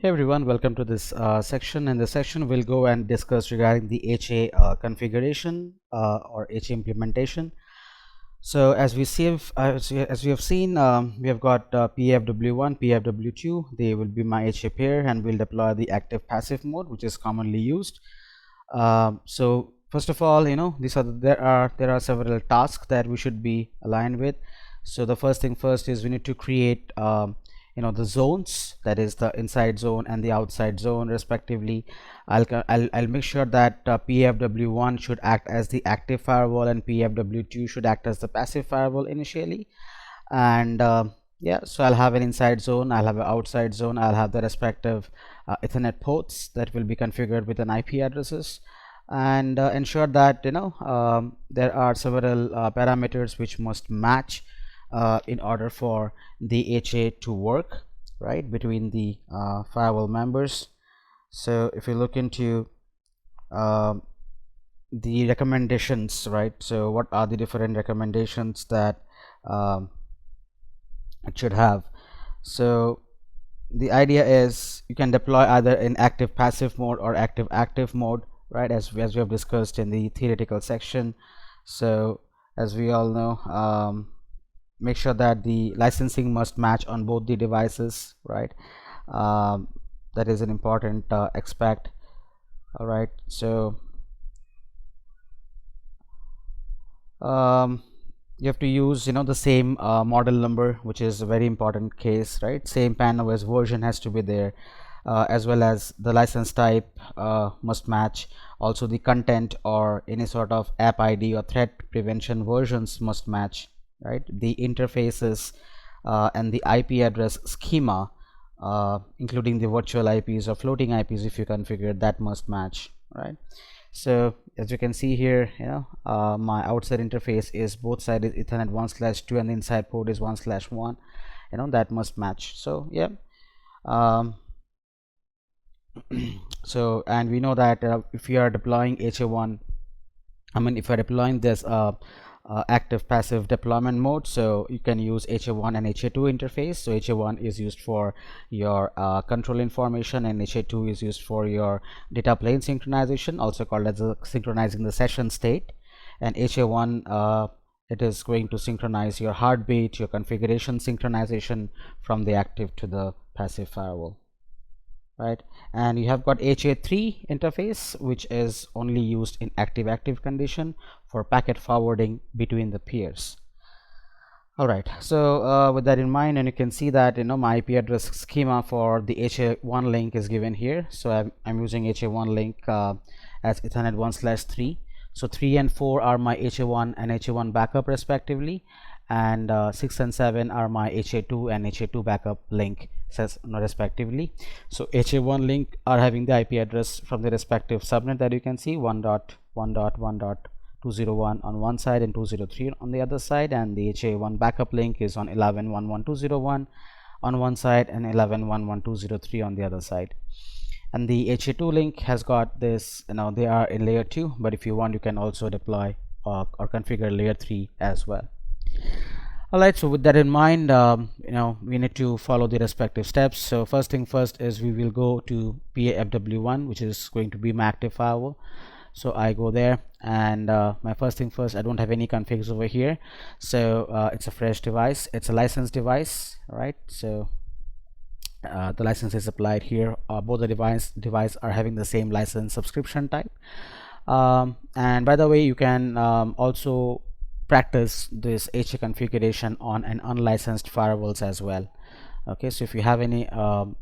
Hey everyone, welcome to this section. In this section, we'll go and discuss regarding the HA configuration or HA implementation. So as we see, as we have seen, we have got PFW1, PFW2. They will be my HA pair, and we'll deploy the active passive mode, which is commonly used. So first of all, there are several tasks that we should be aligned with. So the first thing first is we need to create the zones, that is the inside zone and the outside zone respectively. I'll make sure that PFW1 should act as the active firewall and PFW2 should act as the passive firewall initially. And yeah, so I'll have an inside zone, I'll have an outside zone, I'll have the respective Ethernet ports that will be configured with an IP addresses, and ensure that there are several parameters which must match in order for the HA to work right between the firewall members. So if you look into the recommendations, right, so what are the different recommendations that it should have? So the idea is you can deploy either in active passive mode or active mode, right, as we have discussed in the theoretical section. So as we all know, make sure that the licensing must match on both the devices, right? That is an important aspect. All right, so you have to use the same model number, which is a very important case, right? Same PAN OS version has to be there, as well as the license type must match. Also the content or any sort of app ID or threat prevention versions must match, right? The interfaces and the IP address schema, including the virtual IPs or floating IPs, if you configure, that must match, right? So as you can see here, my outside interface is both sides is Ethernet 1/2 and the inside port is 1/1, that must match. So yeah, so and we know that if you are deploying HA1, if you are deploying this active passive deployment mode, so you can use HA1 and HA2 interface. So HA1 is used for your control information and HA2 is used for your data plane synchronization, also called as synchronizing the session state. And HA1 it is going to synchronize your heartbeat, your configuration synchronization from the active to the passive firewall, right? And you have got HA3 interface, which is only used in active condition for packet forwarding between the peers. All right, so with that in mind, and you can see that my IP address schema for the HA1 link is given here. So I'm using HA1 link as Ethernet 1/3. So 3 and 4 are my HA1 and HA1 backup respectively, and 6 and 7 are my HA2 and HA2 backup link respectively. So HA1 link are having the IP address from the respective subnet that you can see, 1.1.1.201 on one side and 203 on the other side, and the HA1 backup link is on 11.1.1.201 on one side and 11.1.1.203 on the other side. And the HA2 link has got this, they are in layer 2, but if you want you can also deploy or configure layer 3 as well. All right, so with that in mind, we need to follow the respective steps. So first thing first is we will go to PFW1, which is going to be my active firewall. So I go there, and my first thing first, I don't have any configs over here, so it's a fresh device, it's a licensed device, right? So the license is applied here. Both the device are having the same license subscription type, and by the way, you can also practice this HA configuration on an unlicensed firewalls as well. Okay, so if you have any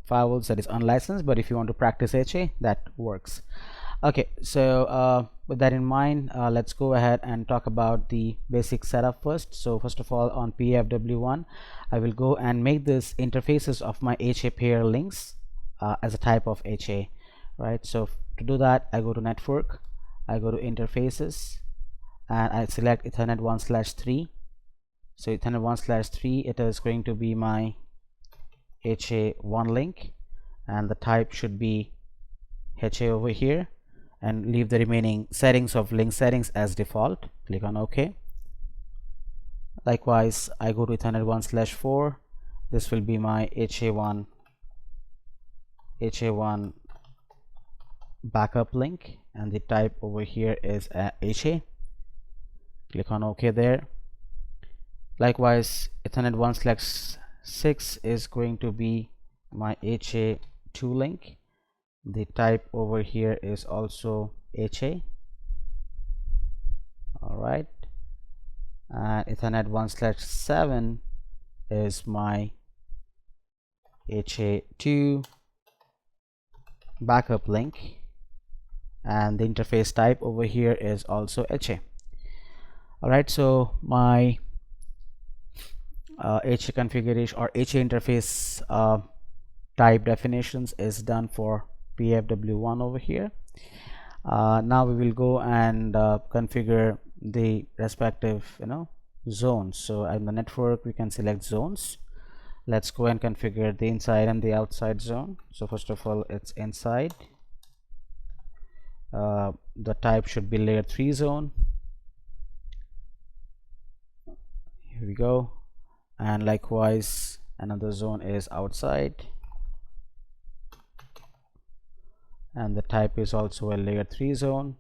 firewalls that is unlicensed, but if you want to practice HA, that works. Okay, so with that in mind, let's go ahead and talk about the basic setup first. So first of all, on PFW1, I will go and make this interfaces of my HA pair links as a type of HA, right? So to do that, I go to network, I go to interfaces, and I select Ethernet 1/3. So Ethernet 1/3, it is going to be my HA1 link, and the type should be HA over here, and leave the remaining settings of link settings as default. Click on OK. Likewise, I go to Ethernet 1/4. This will be my HA1 HA1 backup link, and the type over here is HA. Click on OK there. Likewise, Ethernet 1/6 is going to be my HA2 link. The type over here is also HA. Alright, and Ethernet 1/7 is my HA2 backup link, and the interface type over here is also HA. Alright, so my HA configuration or HA interface type definitions is done for PFW1 over here. Now we will go and configure the respective zones. So in the network we can select zones. Let's go and configure the inside and the outside zone. So first of all, it's inside. The type should be layer 3 zone. Here we go. And likewise another zone is outside, and the type is also a layer 3 zone.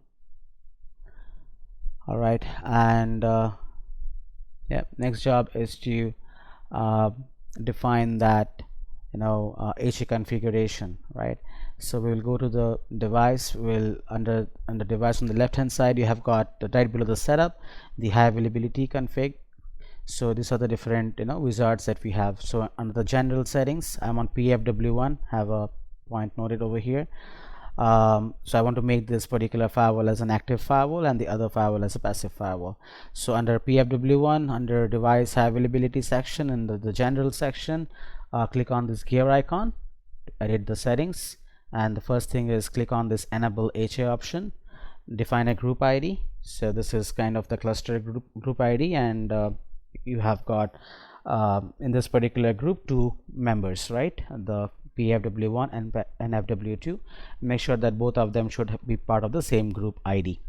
All right, and yeah, next job is to define that HA configuration, right? So we will go to the device. We'll under device on the left hand side, you have got right below the setup, the high availability config. So these are the different wizards that we have. So under the general settings, I'm on PFW1, have a point noted over here. So I want to make this particular firewall as an active firewall and the other firewall as a passive firewall. So under PFW1, under device high availability section, in the general section, click on this gear icon to edit the settings, and the first thing is click on this enable HA option, define a group ID. So this is kind of the cluster group ID, and you have got in this particular group 2 members, right? The PFW1 and FW2. Make sure that both of them should be part of the same group ID.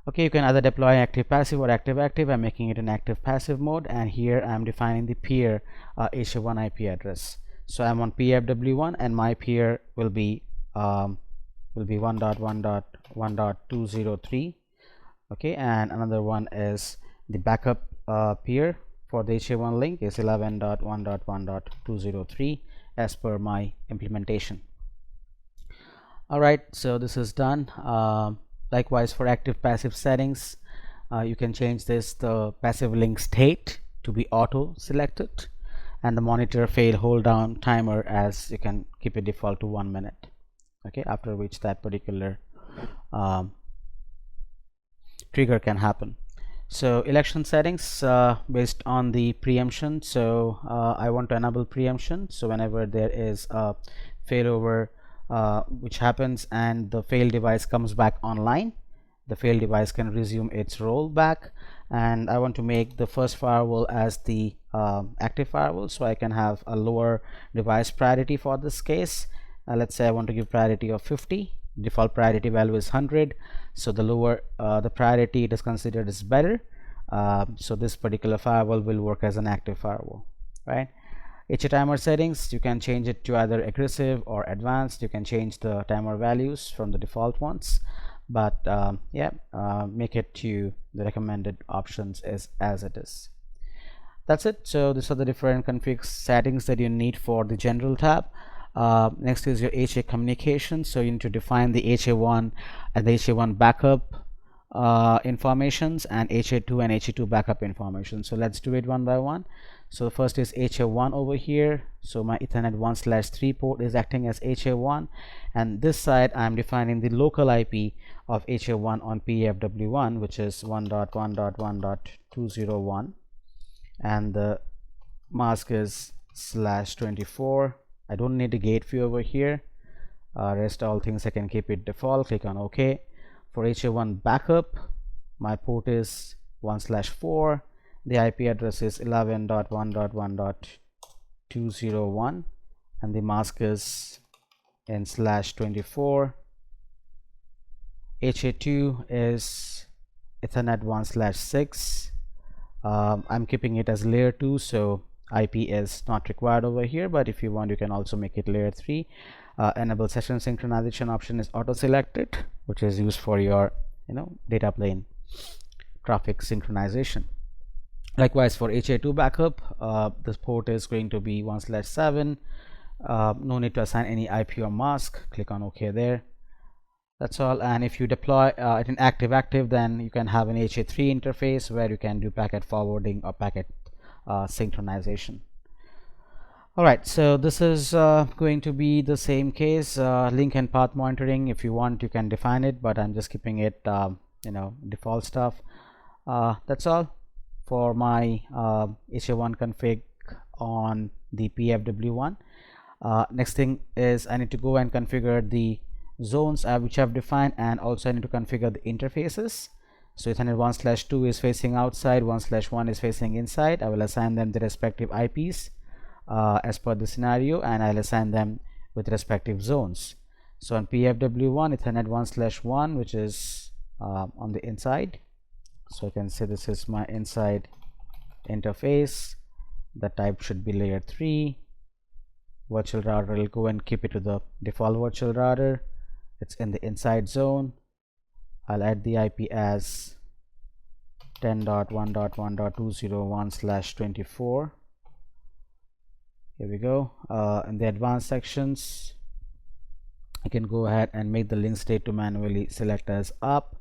Okay, you can either deploy active passive or active active. I'm making it in active passive mode, and here I'm defining the peer HA1 IP address. So I'm on PFW1, and my peer will be 1.1.1.203. okay, and another one is the backup peer for the HA1 link is 11.1.1.203 as per my implementation. All right, so this is done. Likewise, for active passive settings, you can change the passive link state to be auto selected, and the monitor fail hold down timer as you can keep it default to 1 minute, okay, after which that particular trigger can happen. So election settings based on the preemption. So I want to enable preemption. So whenever there is a failover which happens and the failed device comes back online, the failed device can resume its role back. And I want to make the first firewall as the active firewall, so I can have a lower device priority for this case. Let's say I want to give priority of 50. Default priority value is 100, so the lower the priority it is considered is better. So this particular firewall will work as an active firewall, right? HA timer settings, you can change it to either aggressive or advanced. You can change the timer values from the default ones, but make it to the recommended options as it is. That's it. So these are the different config settings that you need for the general tab. Next is your HA communication. So you need to define the HA1 and the HA1 backup informations, and HA2 and HA2 backup information. So let's do it one by one. So first is HA1 over here. So my Ethernet 1/3 port is acting as HA1, and this side I'm defining the local IP of HA1 on PFW1, which is 1.1.1.201, and the mask is /24. I don't need a gate fee over here. Rest all things I can keep it default. Click on OK. For HA1 backup, my port is 1/4. The IP address is 11.1.1.201, and the mask is in /24. HA2 is Ethernet 1/6. I'm keeping it as layer 2, so IP is not required over here, but if you want, you can also make it layer 3. Enable session synchronization option is auto selected, which is used for your data plane traffic synchronization. Likewise, for HA2 backup, this port is going to be 1/7. No need to assign any IP or mask. Click on OK there. That's all. And if you deploy it in active, then you can have an HA3 interface where you can do packet forwarding or packet synchronization. Alright, so this is going to be the same case. Link and path monitoring, if you want, you can define it, but I'm just keeping it default stuff. That's all for my HA1 config on the PFW1. Next thing is I need to go and configure the zones which I've defined, and also I need to configure the interfaces. So Ethernet 1/2 is facing outside, 1/1 is facing inside. I will assign them the respective IPs as per the scenario, and I'll assign them with respective zones. So on PFW1, Ethernet 1/1, which is on the inside. So you can say this is my inside interface. The type should be layer 3. Virtual router will go and keep it to the default virtual router. It's in the inside zone. I'll add the IP as 10.1.1.201/24. Here we go. In the advanced sections, I can go ahead and make the link state to manually select as up,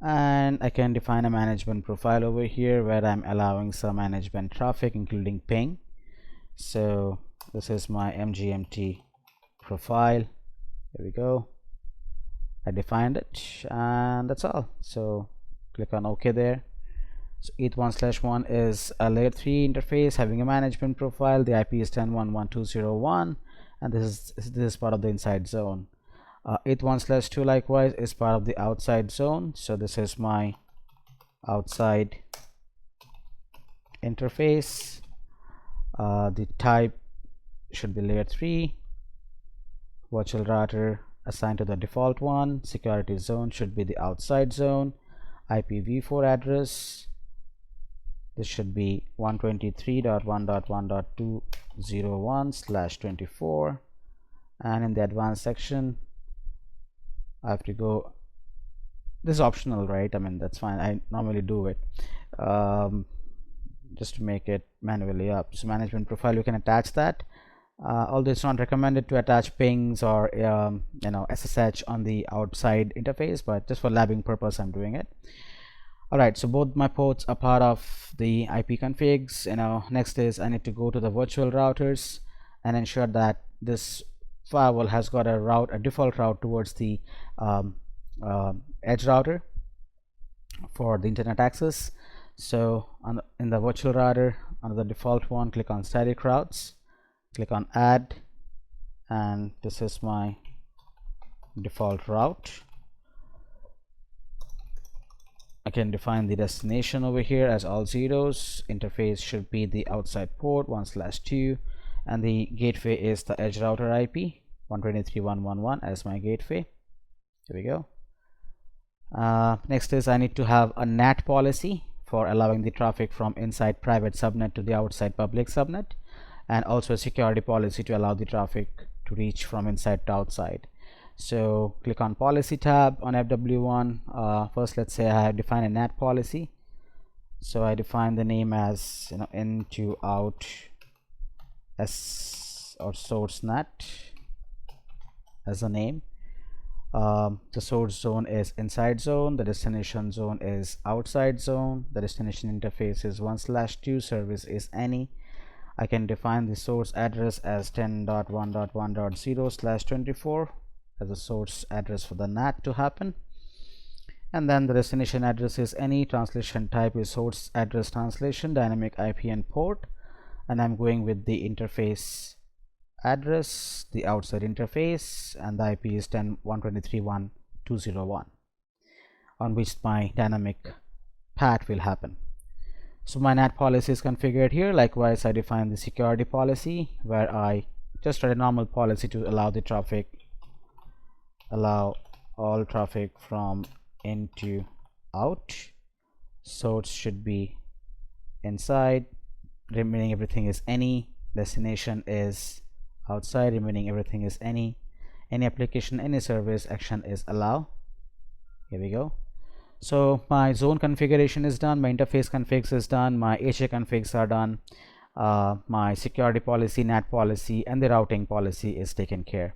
and I can define a management profile over here where I'm allowing some management traffic including ping. So this is my MGMT profile. Here we go. I defined it, and that's all. So click on OK there. So ETH1/1 is a layer 3 interface having a management profile. The IP is 10.1.1.201, and this is part of the inside zone. ETH1/2 likewise is part of the outside zone. So this is my outside interface. The type should be layer 3. Virtual router assigned to the default one. Security zone should be the outside zone. IPv4 address, this should be 123.1.1.201/24. and in the advanced section I have to go, this is optional, right? I mean, that's fine, I normally do it just to make it manually up. So management profile, you can attach that, although it's not recommended to attach pings or SSH on the outside interface, but just for labbing purpose I'm doing it. Alright, so both my ports are part of the IP configs. Next is I need to go to the virtual routers and ensure that this firewall has got a default route towards the edge router for the internet access. So in the virtual router, under the default one, click on static routes, click on add, and this is my default route. I can define the destination over here as all zeros. Interface should be the outside port 1/2, and the gateway is the edge router IP 123.1.1.1 as my gateway. Here we go. Next is I need to have a NAT policy for allowing the traffic from inside private subnet to the outside public subnet, and also a security policy to allow the traffic to reach from inside to outside. So click on policy tab on FW1. First, let's say I have defined a NAT policy. So I define the name as in to out s or source NAT as a name. The source zone is inside zone, the destination zone is outside zone, the destination interface is 1/2, service is any. I can define the source address as 10.1.1.0/24 as a source address for the NAT to happen, and then the destination address is any. Translation type is source address translation, dynamic IP and port, and I'm going with the interface address, the outside interface, and the IP is 10.123.1.201 on which my dynamic path will happen. So my NAT policy is configured here. Likewise, I define the security policy where I just write a normal policy to allow all traffic from in to out. Source should be inside, remaining everything is any, destination is outside, remaining everything is any application, any service action is allow. Here we go. So my zone configuration is done, my interface configs is done, my HA configs are done, my security policy, NAT policy, and the routing policy is taken care.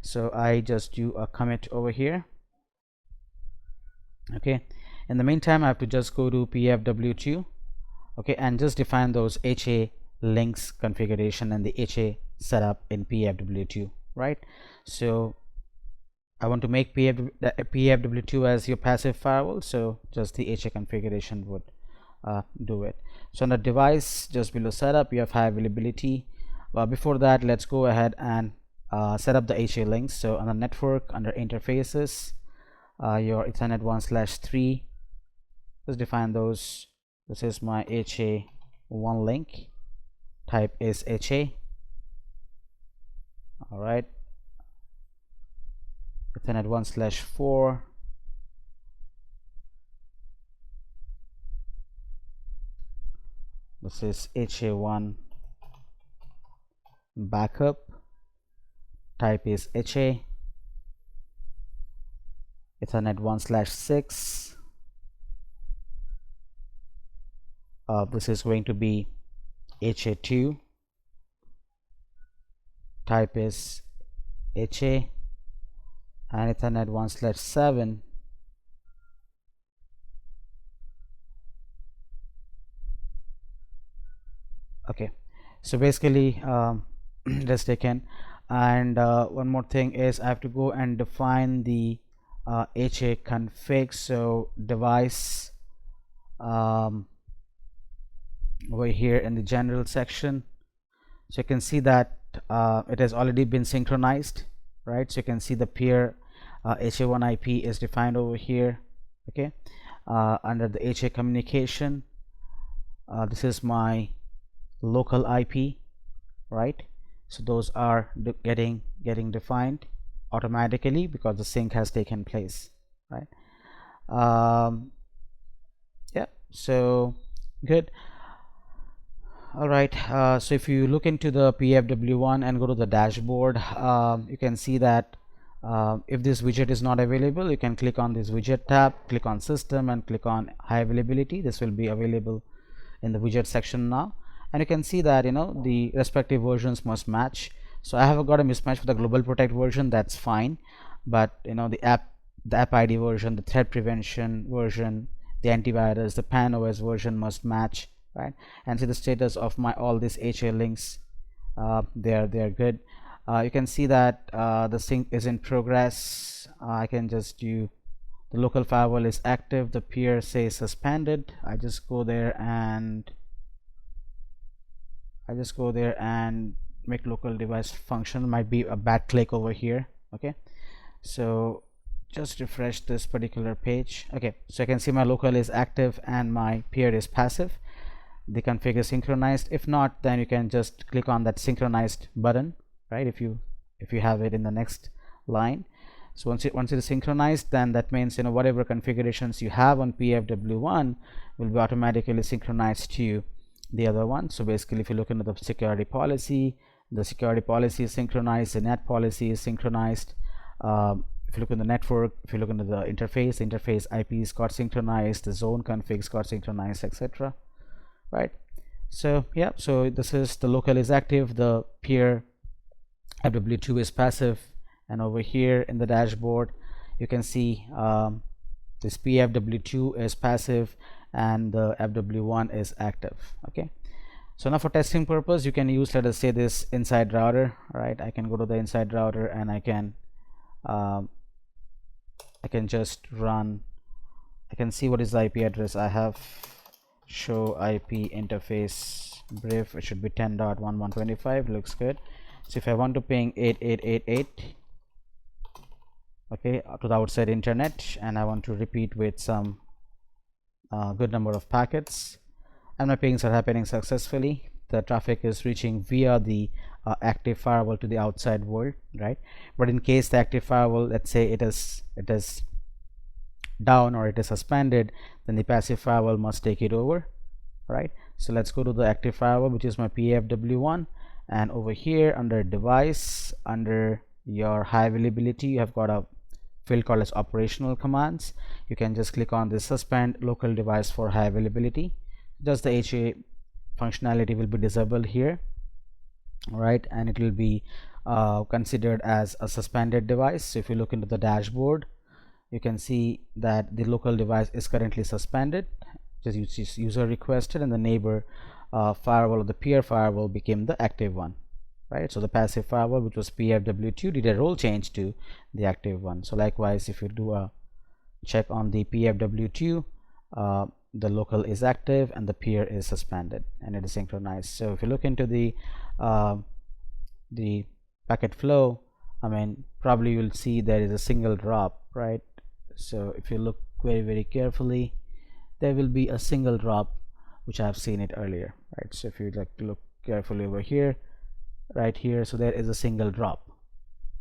So I just do a commit over here. Okay, in the meantime I have to just go to pfw2, okay, and just define those HA links configuration and the HA setup in pfw2, right? So I want to make pfw2 as your passive firewall, so just the HA configuration would do it. So on the device, just below setup, you have high availability. Before that, let's go ahead and set up the HA links. So on the network, under interfaces, your Ethernet 1/3, just define those. This is my HA1 link, type is HA. All right, Ethernet 1/4, this is HA1 backup, type is HA. Ethernet 1/6, this is going to be HA2, type is HA, and Ethernet 1/7, okay. So basically that's taken. And one more thing is I have to go and define the HA config. So device, over here in the general section, so you can see that it has already been synchronized, right? So you can see the peer HA1 IP is defined over here. Okay, under the HA communication, this is my local IP, right? So those are getting defined automatically because the sync has taken place, right? Yeah, so good. All right, so if you look into the PFW1 and go to the dashboard, you can see that if this widget is not available, you can click on this widget tab, click on system, and click on high availability. This will be available in the widget section now, and you can see that the respective versions must match. So I have got a mismatch for the global protect version, that's fine, but the app ID version, the threat prevention version, the antivirus, the pan OS version must match, right? And see the status of my all these HA links, they're good. You can see that the sync is in progress. I can just do the local firewall is active, the peer says suspended. I just go there and make local device function. Might be a bad click over here. Okay, so just refresh this particular page. Okay, so I can see my local is active and my peer is passive. The config is synchronized. If not, then you can just click on that synchronized button, right? If you have it in the next line. So once it is synchronized, then that means whatever configurations you have on PFW1 will be automatically synchronized to the other one. So basically, if you look into the security policy, the security policy is synchronized, the NAT policy is synchronized. If you look in the network, if you look into the interface IPs got synchronized, the zone configs got synchronized, etc. Right? So yeah, so this is the local is active, the peer FW2 is passive, and over here in the dashboard you can see this PFW2 is passive and the FW1 is active. Okay, so now for testing purpose you can use, let us say, this inside router, right? I can go to the inside router and I can just run, I can see what is the IP address I have. Show IP interface brief, it should be 10.1125, looks good. So if I want to ping 8888, okay, to the outside internet, and I want to repeat with some good number of packets, and my pings are happening successfully, the traffic is reaching via the active firewall to the outside world, right? But in case the active firewall, let's say it is down or it is suspended, then the passive firewall must take it over, right? So let's go to the active firewall, which is my PFW1, and over here under device, under your high availability, you have got a field called as operational commands. You can just click on the suspend local device for high availability. Just the HA functionality will be disabled here, right, and it will be considered as a suspended device. So if you look into the dashboard, you can see that the local device is currently suspended, just user requested, and the neighbor firewall or the peer firewall became the active one, right? So the passive firewall, which was PFW2, did a role change to the active one. So likewise, if you do a check on the PFW2, the local is active and the peer is suspended and it is synchronized. So if you look into the packet flow, I mean, probably you'll see there is a single drop, right? So if you look very carefully, there will be a single drop, which I have seen it earlier, right? So if you like to look carefully over here, right here, so there is a single drop.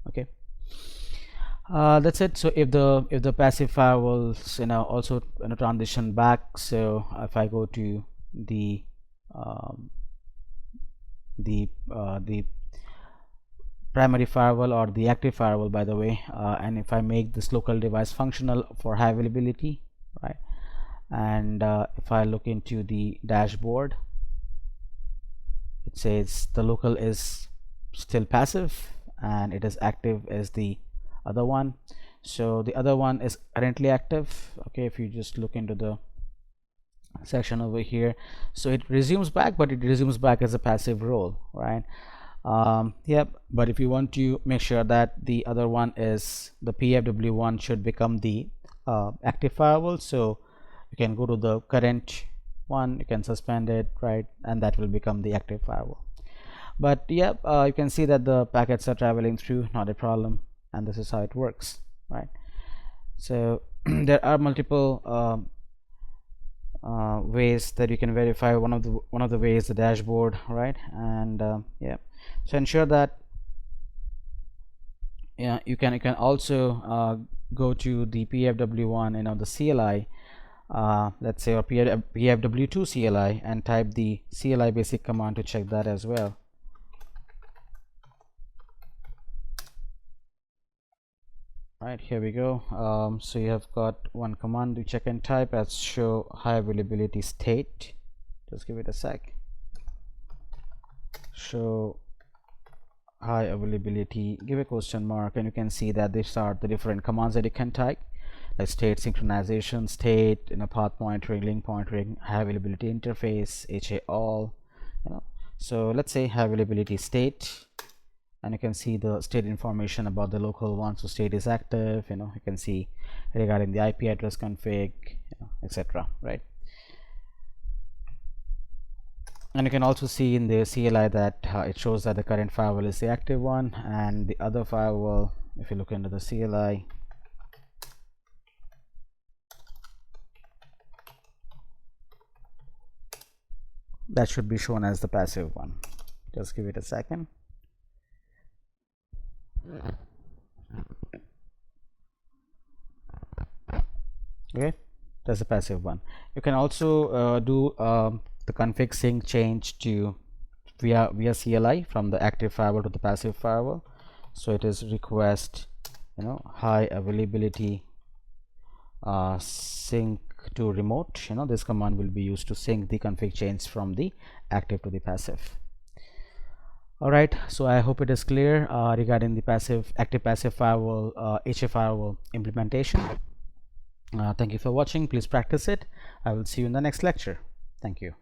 Okay, that's it. So if the passive firewalls also transition back, so if I go to the primary firewall or the active firewall, by the way, and if I make this local device functional for high availability, right, and if I look into the dashboard, it says the local is still passive and it is active as the other one. So the other one is currently active. Okay, if you just look into the section over here, so it resumes back, but it resumes back as a passive role, right? Yep, but if you want to make sure that the other one is the PFW1 should become the active firewall, so you can go to the current one, you can suspend it, right, and that will become the active firewall. But yeah, you can see that the packets are traveling through, not a problem, and this is how it works, right? So there are multiple ways that you can verify. One of the ways the dashboard, right? And yeah, so ensure that you can also go to the PFW1, the CLI, let's say, or PFW2 CLI, and type the CLI basic command to check that as well. Right, here we go. So you have got one command to check and type as show high availability state. Just give it a sec. Show high availability, give a question mark, and you can see that these are the different commands that you can type, like state synchronization, state, path monitoring, link monitoring, high availability interface, HA all, so let's say high availability state, and you can see the state information about the local one. So state is active, you can see regarding the IP address config, etc., right? And you can also see in the CLI that it shows that the current firewall is the active one, and the other firewall, if you look into the CLI, that should be shown as the passive one. Just give it a second. Okay, that's the passive one. You can also do the config sync change to via CLI from the active firewall to the passive firewall. So it is request high availability sync to remote. This command will be used to sync the config change from the active to the passive. All right, so I hope it is clear regarding the active passive firewall HA firewall implementation. Thank you for watching. Please practice it. I will see you in the next lecture. Thank you.